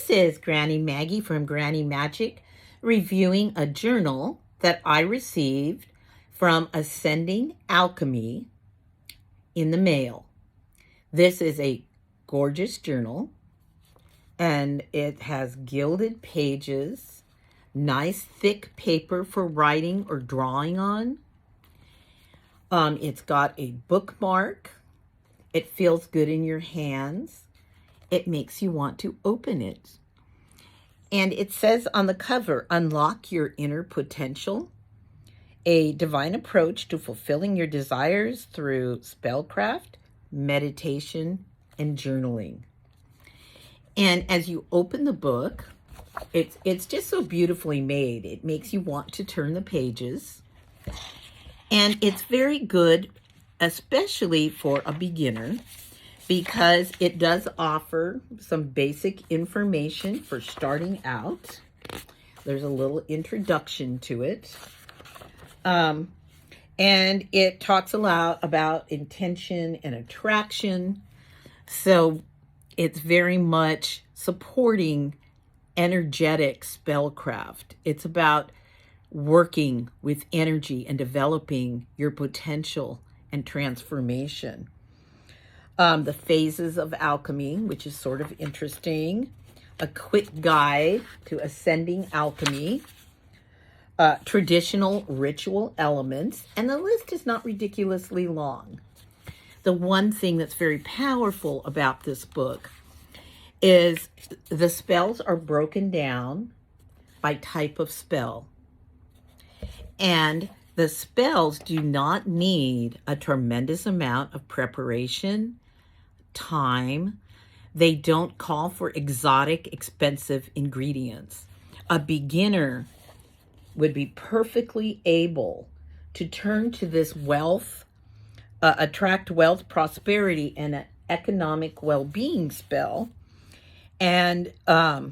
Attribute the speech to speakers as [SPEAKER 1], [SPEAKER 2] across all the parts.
[SPEAKER 1] This is Granny Maggie from Granny Magic reviewing a journal that I received from Ascending Alchemy in the mail. This is a gorgeous journal and it has gilded pages, nice thick paper for writing or drawing on. It's got a bookmark. It feels good in your hands. It makes you want to open it. And it says on the cover, unlock your inner potential, a divine approach to fulfilling your desires through spellcraft, meditation, and journaling. And as you open the book, it's just so beautifully made. It makes you want to turn the pages. And it's very good, especially for a beginner, because it does offer some basic information for starting out. There's a little introduction to it. And it talks a lot about intention and attraction. So it's very much supporting energetic spellcraft. It's about working with energy and developing your potential and transformation. The phases of alchemy, which is sort of interesting. A quick guide to ascending alchemy. Traditional ritual elements. And the list is not ridiculously long. The one thing that's very powerful about this book is the spells are broken down by type of spell. And the spells do not need a tremendous amount of preparation, time. They don't call for exotic, expensive ingredients. A beginner would be perfectly able to turn to this wealth, attract wealth, prosperity, and an economic well-being spell. And, well,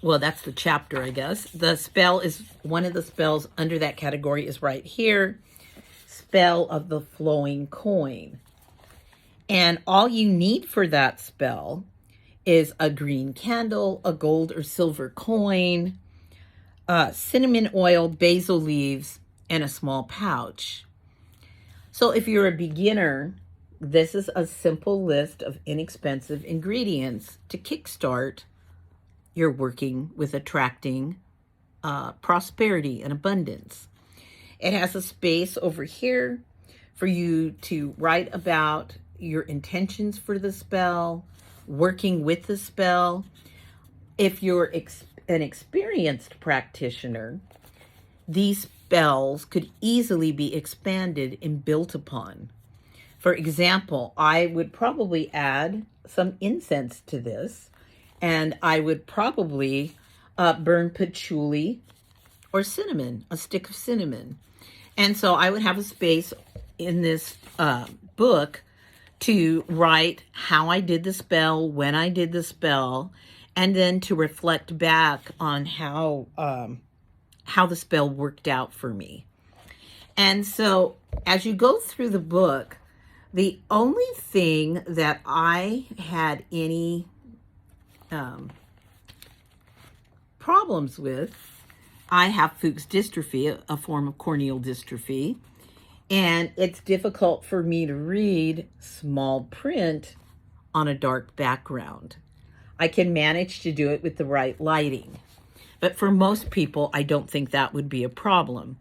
[SPEAKER 1] that's the chapter, I guess. The spell is, one of the spells under that category is right here, Spell of the Flowing Coin. And all you need for that spell is a green candle, a gold or silver coin, cinnamon oil, basil leaves, and a small pouch. So if you're a beginner, this is a simple list of inexpensive ingredients to kickstart your working with attracting prosperity and abundance. It has a space over here for you to write about your intentions for the spell, working with the spell. If you're an experienced practitioner, these spells could easily be expanded and built upon. For example, I would probably add some incense to this, and I would probably burn patchouli or cinnamon, a stick of cinnamon. And so I would have a space in this book to write how I did the spell, when I did the spell, and then to reflect back on how the spell worked out for me. And so as you go through the book, the only thing that I had any problems with, I have Fuchs dystrophy, a form of corneal dystrophy, and it's difficult for me to read small print on a dark background. I can manage to do it with the right lighting, but for most people, I don't think that would be a problem.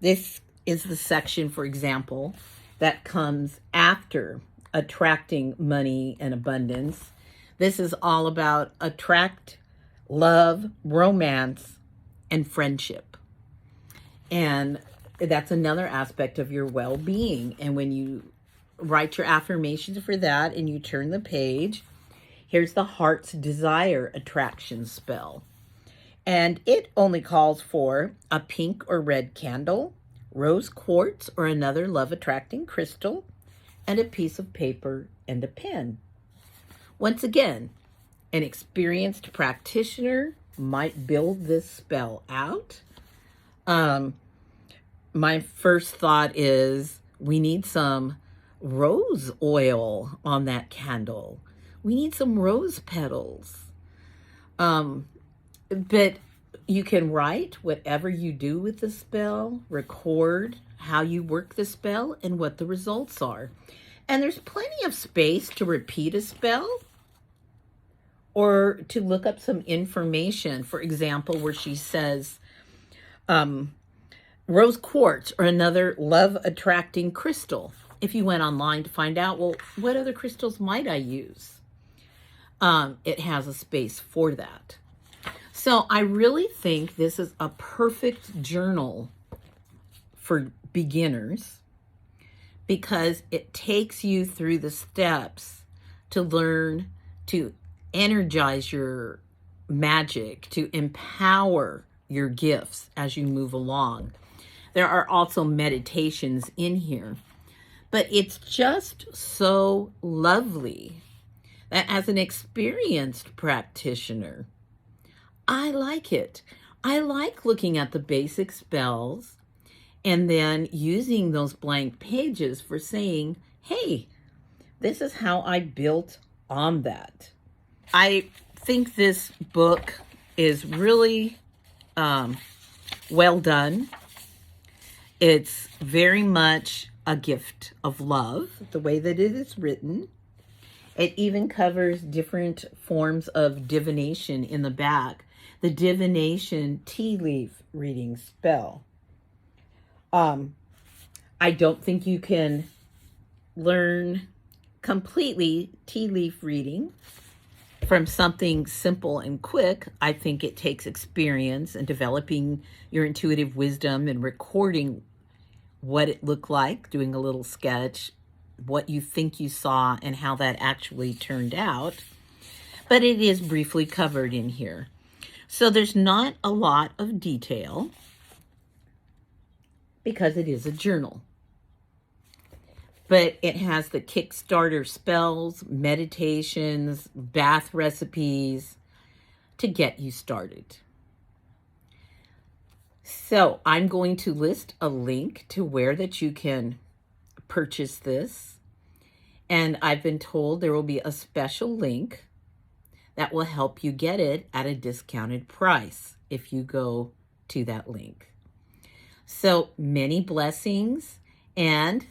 [SPEAKER 1] This is the section, for example, that comes after attracting money and abundance. This is all about attract, love, romance, and friendship. And that's another aspect of your well-being. And when you write your affirmations for that and you turn the page, here's the Heart's Desire attraction spell. And it only calls for a pink or red candle, rose quartz or another love-attracting crystal, and a piece of paper and a pen. Once again, an experienced practitioner might build this spell out. My first thought is we need some rose oil on that candle. We need some rose petals. Um, but you can write whatever you do with the spell, record how you work the spell, and what the results are. And there's plenty of space to repeat a spell or to look up some information. For example, where she says, rose quartz or another love-attracting crystal. If you went online to find out, well, what other crystals might I use? It has a space for that. So I really think this is a perfect journal for beginners because it takes you through the steps to learn to energize your magic, to empower your gifts as you move along. There are also meditations in here, but it's just so lovely that as an experienced practitioner, I like it. I like looking at the basic spells and then using those blank pages for saying, hey, this is how I built on that. I think this book is really well done. It's very much a gift of love, the way that it is written. It even covers different forms of divination in the back. The divination tea leaf reading spell. I don't think you can learn completely tea leaf reading from something simple and quick. I think it takes experience and developing your intuitive wisdom and recording what it looked like, doing a little sketch, what you think you saw and how that actually turned out. But it is briefly covered in here. So there's not a lot of detail because it is a journal. But it has the Kickstarter spells, meditations, bath recipes to get you started. So I'm going to list a link to where that you can purchase this. And I've been told there will be a special link that will help you get it at a discounted price if you go to that link. So many blessings and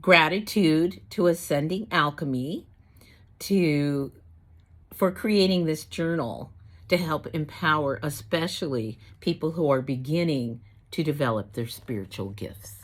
[SPEAKER 1] gratitude to Ascending Alchemy for creating this journal to help empower especially people who are beginning to develop their spiritual gifts.